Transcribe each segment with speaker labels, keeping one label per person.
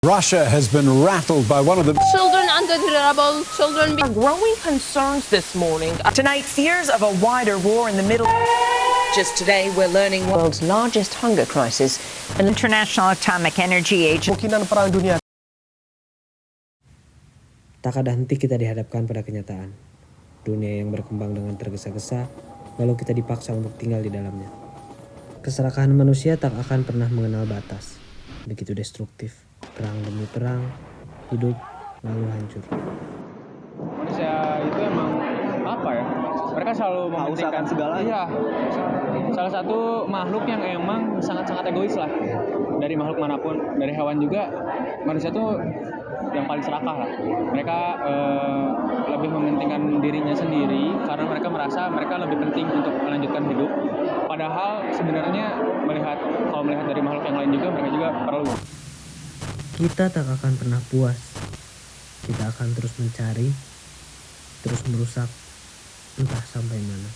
Speaker 1: Russia has been rattled by one of the
Speaker 2: Children under trouble, children
Speaker 3: Growing concerns this morning. Tonight, fears of a wider war in the Middle East. Just today, we're learning world's largest hunger crisis. An International Atomic Energy Agency.
Speaker 4: Kemungkinan perang dunia.
Speaker 5: Tak ada henti kita dihadapkan pada kenyataan. Dunia yang berkembang dengan tergesa-gesa, lalu kita dipaksa untuk tinggal di dalamnya. Keserakahan manusia tak akan pernah mengenal batas. Begitu destruktif. Perang demi perang, hidup lalu hancur.
Speaker 6: Manusia itu emang apa ya? Mereka selalu mementingkan
Speaker 4: segalanya.
Speaker 6: Iya. Salah satu makhluk yang emang sangat-sangat egois lah. Dari makhluk manapun, dari hewan juga, manusia tuh yang paling serakah lah. Mereka lebih mementingkan dirinya sendiri karena mereka merasa mereka lebih penting untuk melanjutkan hidup. Padahal sebenarnya kalau melihat dari makhluk yang lain juga, mereka juga perlu.
Speaker 5: Kita tak akan pernah puas. Kita akan terus mencari, terus merusak, entah sampai mana.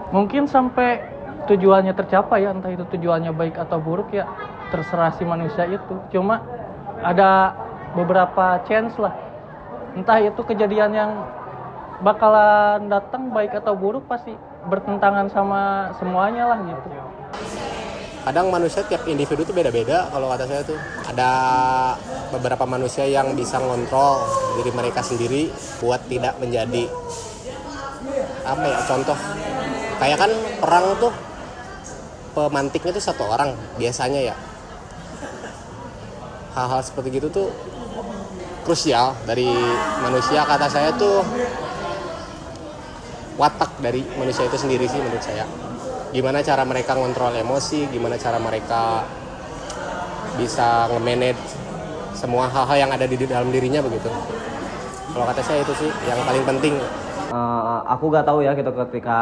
Speaker 7: Mungkin sampai tujuannya tercapai ya, entah itu tujuannya baik atau buruk ya, terserah si manusia itu. Cuma ada beberapa chance lah. Entah itu kejadian yang bakalan datang baik atau buruk pasti bertentangan sama semuanya lah gitu.
Speaker 4: Kadang manusia tiap individu tuh beda-beda. Kalau kata saya tuh ada beberapa manusia yang bisa ngontrol diri mereka sendiri buat tidak menjadi contoh. Kayak kan perang tuh pemantiknya tuh satu orang biasanya ya. Hal-hal seperti gitu tuh krusial dari manusia. Kata saya tuh watak dari manusia itu sendiri sih menurut saya. Gimana cara mereka ngontrol emosi, gimana cara mereka bisa nge-manage semua hal-hal yang ada di dalam dirinya begitu. Kalau kata saya itu sih yang paling penting.
Speaker 8: Aku gak tahu ya gitu ketika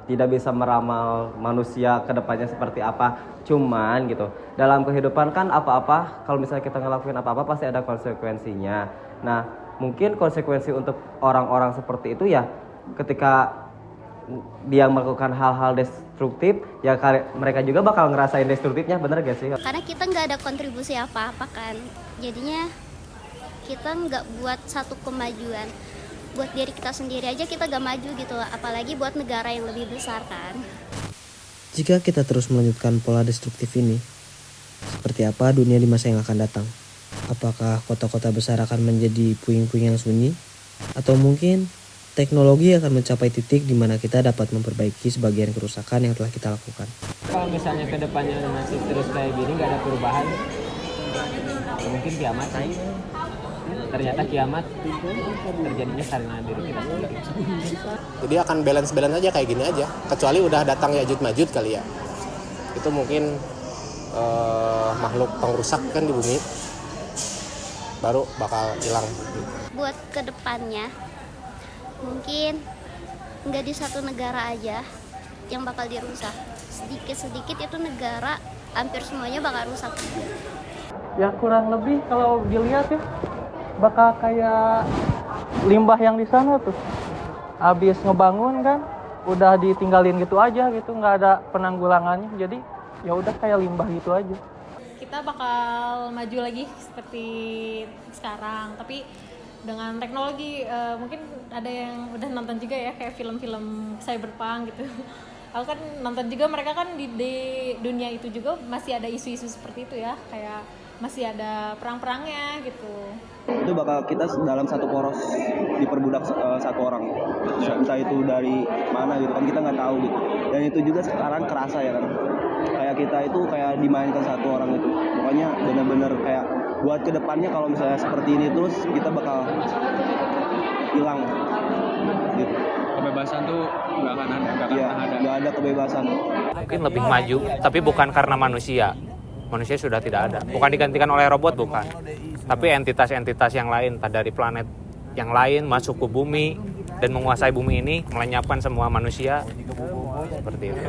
Speaker 8: tidak bisa meramal manusia ke depannya seperti apa. Cuman gitu, dalam kehidupan kan apa-apa, kalau misalnya kita ngelakuin apa-apa pasti ada konsekuensinya. Nah, mungkin konsekuensi untuk orang-orang seperti itu ya ketika dia melakukan hal-hal destruktif, ya mereka juga bakal ngerasain destruktifnya, bener gak sih?
Speaker 9: Karena kita nggak ada kontribusi apa-apa kan, jadinya kita nggak buat satu kemajuan. Buat diri kita sendiri aja kita gak maju gitu, apalagi buat negara yang lebih besar kan.
Speaker 5: Jika kita terus melanjutkan pola destruktif ini, seperti apa dunia di masa yang akan datang? Apakah kota-kota besar akan menjadi puing-puing yang sunyi? Atau mungkin teknologi akan mencapai titik di mana kita dapat memperbaiki sebagian kerusakan yang telah kita lakukan.
Speaker 10: Kalau misalnya ke depannya masih terus kayak gini, nggak ada perubahan, mungkin kiamat. Ternyata kiamat terjadinya karena diri kita sendiri.
Speaker 4: Jadi akan balance aja kayak gini aja. Kecuali udah datang Ya'juj Ma'juj kali ya. Itu mungkin makhluk pengrusak kan di bumi. Baru bakal hilang.
Speaker 9: Buat kedepannya mungkin nggak di satu negara aja yang bakal dirusak, sedikit-sedikit itu negara hampir semuanya bakal rusak.
Speaker 7: Ya kurang lebih kalau dilihat ya bakal kayak limbah yang di sana tuh. Habis ngebangun kan udah ditinggalin gitu aja gitu, nggak ada penanggulangannya. Jadi ya udah kayak limbah gitu aja.
Speaker 11: Kita bakal maju lagi seperti sekarang, tapi dengan teknologi. Mungkin ada yang udah nonton juga ya kayak film-film cyberpunk gitu. Aku kan nonton juga, mereka kan di dunia itu juga masih ada isu-isu seperti itu ya, kayak masih ada perang-perangnya gitu.
Speaker 12: Itu bakal kita dalam satu poros diperbudak satu orang, entah itu dari mana gitu kan, kita nggak tahu gitu. Dan itu juga sekarang kerasa ya kan, kayak kita itu kayak dimainkan satu orang itu. Pokoknya benar-benar kayak buat kedepannya kalau misalnya seperti ini terus kita bakal hilang gitu.
Speaker 6: Kebebasan tuh nggak akan ada.
Speaker 12: Nggak ada kebebasan.
Speaker 10: Mungkin lebih maju, tapi bukan karena manusia. Manusia sudah tidak ada. Bukan digantikan oleh robot, bukan. Tapi entitas-entitas yang lain, dari planet yang lain masuk ke bumi dan menguasai bumi ini, melenyapkan semua manusia. Seperti itu.